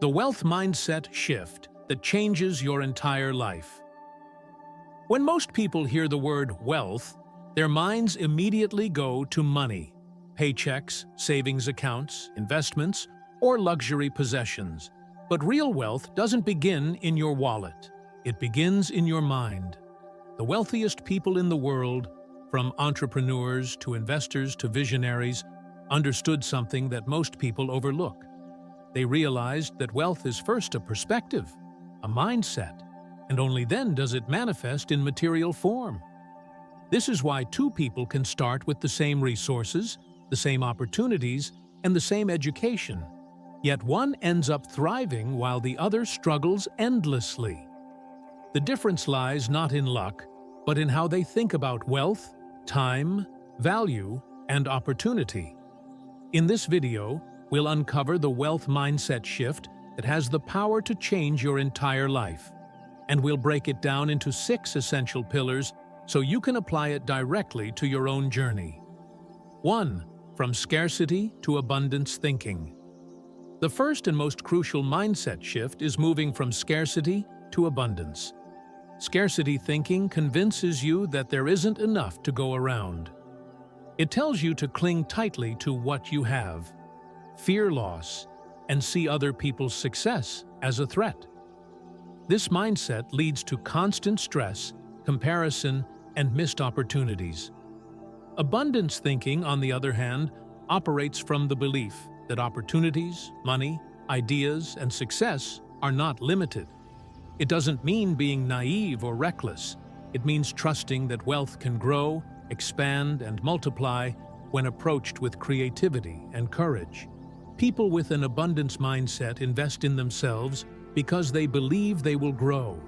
The wealth mindset shift that changes your entire life. When most people hear the word wealth, their minds immediately go to money, paychecks, savings accounts, investments, or luxury possessions. But real wealth doesn't begin in your wallet. It begins in your mind. The wealthiest people in the world, from entrepreneurs to investors to visionaries, understood something that most people overlook. They realized that wealth is first a perspective, a mindset, and only then does it manifest in material form. This is why two people can start with the same resources, the same opportunities, and the same education. Yet one ends up thriving while the other struggles endlessly. The difference lies not in luck, but in how they think about wealth, time, value, and opportunity. In this video, we'll uncover the wealth mindset shift that has the power to change your entire life. And we'll break it down into 6 essential pillars so you can apply it directly to your own journey. 1. From scarcity to abundance thinking. The first and most crucial mindset shift is moving from scarcity to abundance. Scarcity thinking convinces you that there isn't enough to go around. It tells you to cling tightly to what you have, fear loss, and see other people's success as a threat. This mindset leads to constant stress, comparison, and missed opportunities. Abundance thinking, on the other hand, operates from the belief that opportunities, money, ideas, and success are not limited. It doesn't mean being naive or reckless. It means trusting that wealth can grow, expand, and multiply when approached with creativity and courage. People with an abundance mindset invest in themselves because they believe they will grow.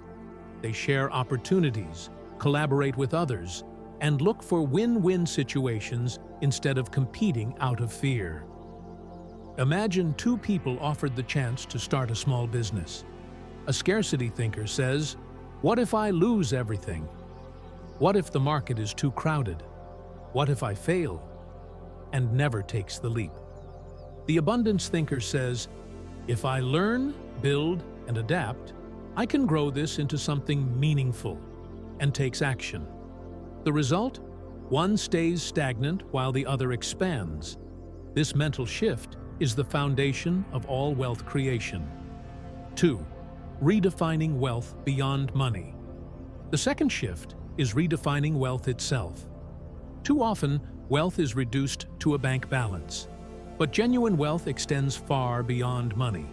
They share opportunities, collaborate with others, and look for win-win situations instead of competing out of fear. Imagine two people offered the chance to start a small business. A scarcity thinker says, "What if I lose everything? What if the market is too crowded? What if I fail?" And never takes the leap. The abundance thinker says, "If I learn, build, and adapt, I can grow this into something meaningful," and takes action. The result? One stays stagnant while the other expands. This mental shift is the foundation of all wealth creation. 2. Redefining wealth beyond money. The second shift is redefining wealth itself. Too often, wealth is reduced to a bank balance. But genuine wealth extends far beyond money.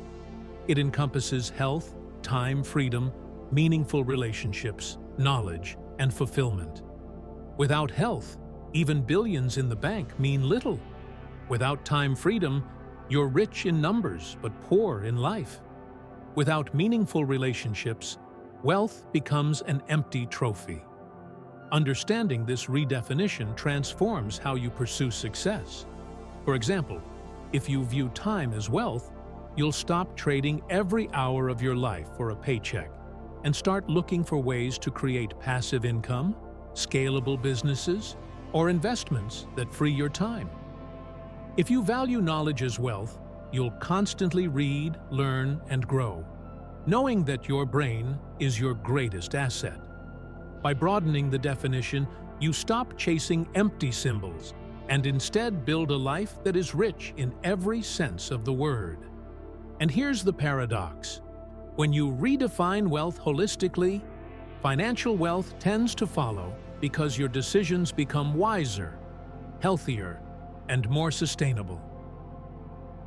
It encompasses health, time, freedom, meaningful relationships, knowledge, and fulfillment. Without health, even billions in the bank mean little. Without time freedom, you're rich in numbers but poor in life. Without meaningful relationships, wealth becomes an empty trophy. Understanding this redefinition transforms how you pursue success. For example, if you view time as wealth, you'll stop trading every hour of your life for a paycheck and start looking for ways to create passive income, scalable businesses, or investments that free your time. If you value knowledge as wealth, you'll constantly read, learn, and grow, knowing that your brain is your greatest asset. By broadening the definition, you stop chasing empty symbols and instead build a life that is rich in every sense of the word. And here's the paradox. When you redefine wealth holistically, financial wealth tends to follow because your decisions become wiser, healthier, and more sustainable.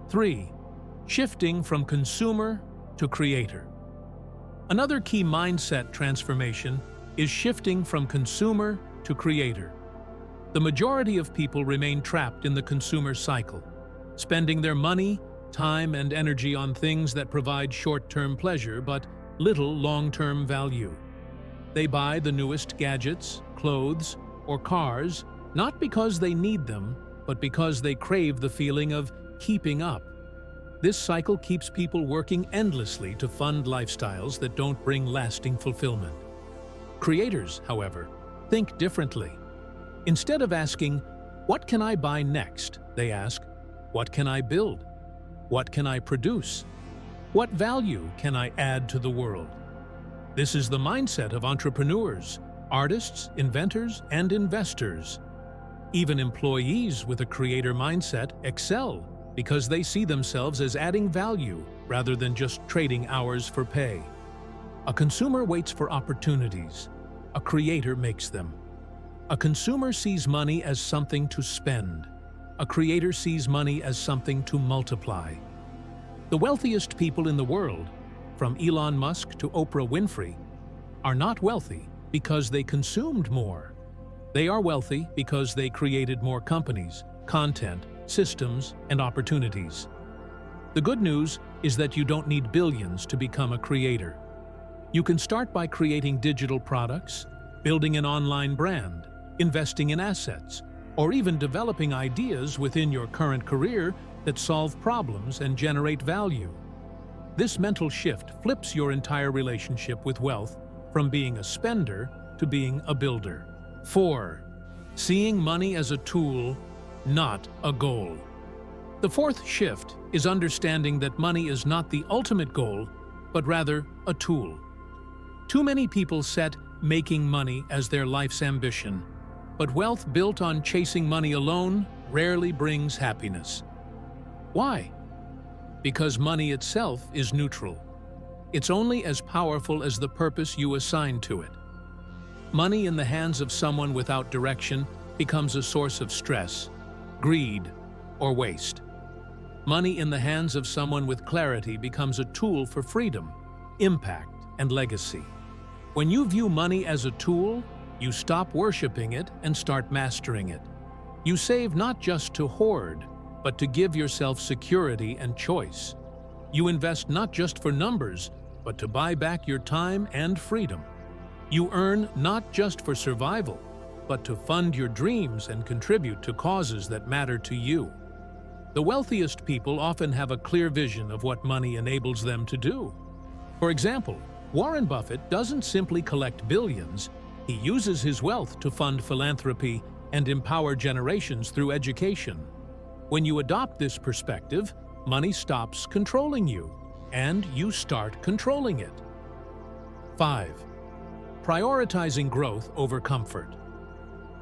3. Shifting from consumer to creator. Another key mindset transformation is shifting from consumer to creator. The majority of people remain trapped in the consumer cycle, spending their money, time, and energy on things that provide short-term pleasure but little long-term value. They buy the newest gadgets, clothes, or cars, not because they need them, but because they crave the feeling of keeping up. This cycle keeps people working endlessly to fund lifestyles that don't bring lasting fulfillment. Creators, however, think differently. Instead of asking, "What can I buy next?" they ask, "What can I build? What can I produce?" What value can I add to the world? This is the mindset of entrepreneurs, artists, inventors, and investors. Even employees with a creator mindset excel because they see themselves as adding value rather than just trading hours for pay. A consumer waits for opportunities. A creator makes them. A consumer sees money as something to spend. A creator sees money as something to multiply. The wealthiest people in the world, from Elon Musk to Oprah Winfrey, are not wealthy because they consumed more. They are wealthy because they created more companies, content, systems, and opportunities. The good news is that you don't need billions to become a creator. You can start by creating digital products, building an online brand, investing in assets, or even developing ideas within your current career that solve problems and generate value. This mental shift flips your entire relationship with wealth from being a spender to being a builder. 4. Seeing money as a tool, not a goal. The fourth shift is understanding that money is not the ultimate goal, but rather a tool. Too many people set making money as their life's ambition, but wealth built on chasing money alone rarely brings happiness. Why? Because money itself is neutral. It's only as powerful as the purpose you assign to it. Money in the hands of someone without direction becomes a source of stress, greed, or waste. Money in the hands of someone with clarity becomes a tool for freedom, impact, and legacy. When you view money as a tool, you stop worshiping it and start mastering it. You save not just to hoard, but to give yourself security and choice. You invest not just for numbers, but to buy back your time and freedom. You earn not just for survival, but to fund your dreams and contribute to causes that matter to you. The wealthiest people often have a clear vision of what money enables them to do. For example, Warren Buffett doesn't simply collect billions, he uses his wealth to fund philanthropy and empower generations through education. When you adopt this perspective, money stops controlling you, and you start controlling it. 5. Prioritizing growth over comfort.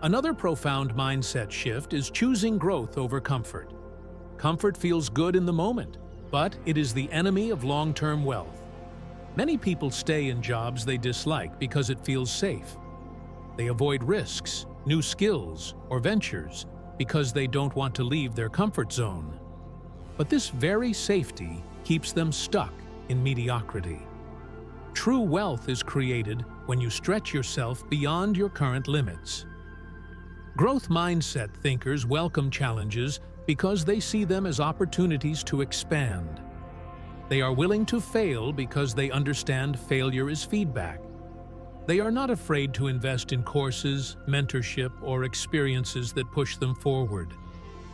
Another profound mindset shift is choosing growth over comfort. Comfort feels good in the moment, but it is the enemy of long-term wealth. Many people stay in jobs they dislike because it feels safe. They avoid risks, new skills, or ventures because they don't want to leave their comfort zone. But this very safety keeps them stuck in mediocrity. True wealth is created when you stretch yourself beyond your current limits. Growth mindset thinkers welcome challenges because they see them as opportunities to expand. They are willing to fail because they understand failure is feedback. They are not afraid to invest in courses, mentorship, or experiences that push them forward.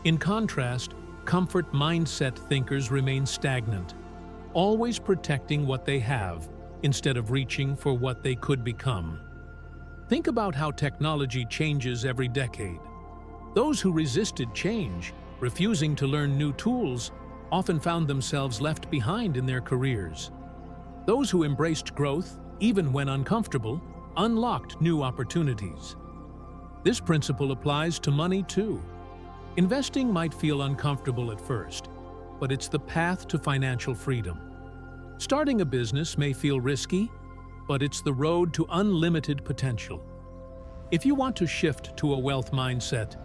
In contrast, comfort mindset thinkers remain stagnant, always protecting what they have instead of reaching for what they could become. Think about how technology changes every decade. Those who resisted change, refusing to learn new tools, often found themselves left behind in their careers. Those who embraced growth, even when uncomfortable, unlocked new opportunities. This principle applies to money too. Investing might feel uncomfortable at first, but it's the path to financial freedom. Starting a business may feel risky, but it's the road to unlimited potential. If you want to shift to a wealth mindset,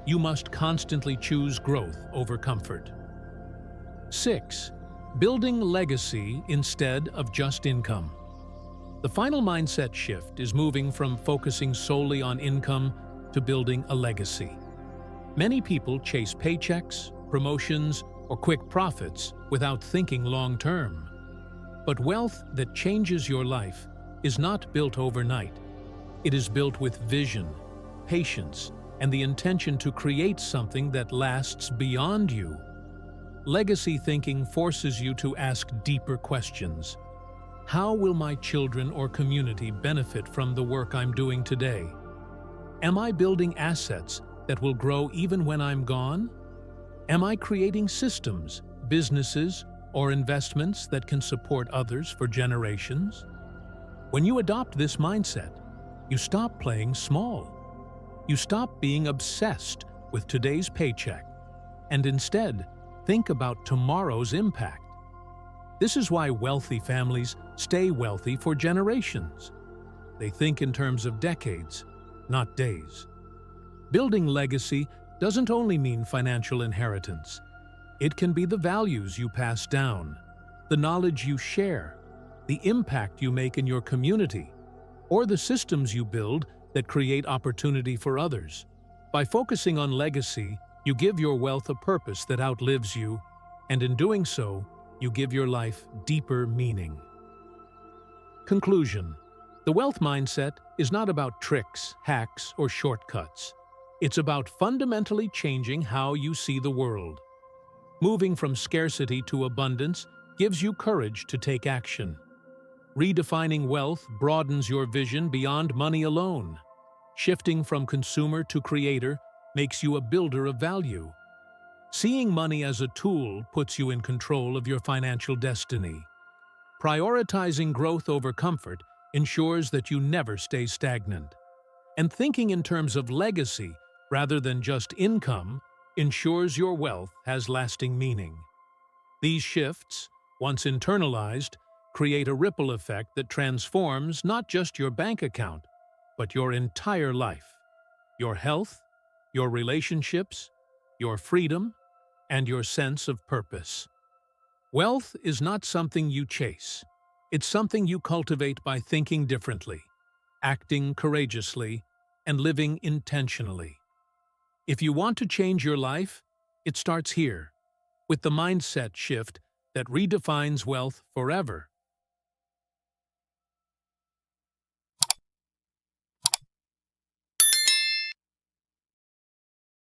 you must constantly choose growth over comfort. 6. Building legacy instead of just income. The final mindset shift is moving from focusing solely on income to building a legacy. Many people chase paychecks, promotions, or quick profits without thinking long-term. But wealth that changes your life is not built overnight. It is built with vision, patience, and the intention to create something that lasts beyond you. Legacy thinking forces you to ask deeper questions. How will my children or community benefit from the work I'm doing today? Am I building assets that will grow even when I'm gone? Am I creating systems, businesses, or investments that can support others for generations? When you adopt this mindset, you stop playing small. You stop being obsessed with today's paycheck and instead think about tomorrow's impact. This is why wealthy families stay wealthy for generations. They think in terms of decades, not days. Building legacy doesn't only mean financial inheritance. It can be the values you pass down, the knowledge you share, the impact you make in your community, or the systems you build that create opportunity for others. By focusing on legacy, you give your wealth a purpose that outlives you, and in doing so, you give your life deeper meaning. Conclusion: the wealth mindset is not about tricks, hacks, or shortcuts. It's about fundamentally changing how you see the world. Moving from scarcity to abundance gives you courage to take action. Redefining wealth broadens your vision beyond money alone. Shifting from consumer to creator makes you a builder of value. Seeing money as a tool puts you in control of your financial destiny. Prioritizing growth over comfort ensures that you never stay stagnant. And thinking in terms of legacy rather than just income ensures your wealth has lasting meaning. These shifts, once internalized, create a ripple effect that transforms not just your bank account, but your entire life, your health, your relationships, your freedom, and your sense of purpose. Wealth is not something you chase. It's something you cultivate by thinking differently, acting courageously, and living intentionally. If you want to change your life, it starts here, with the mindset shift that redefines wealth forever.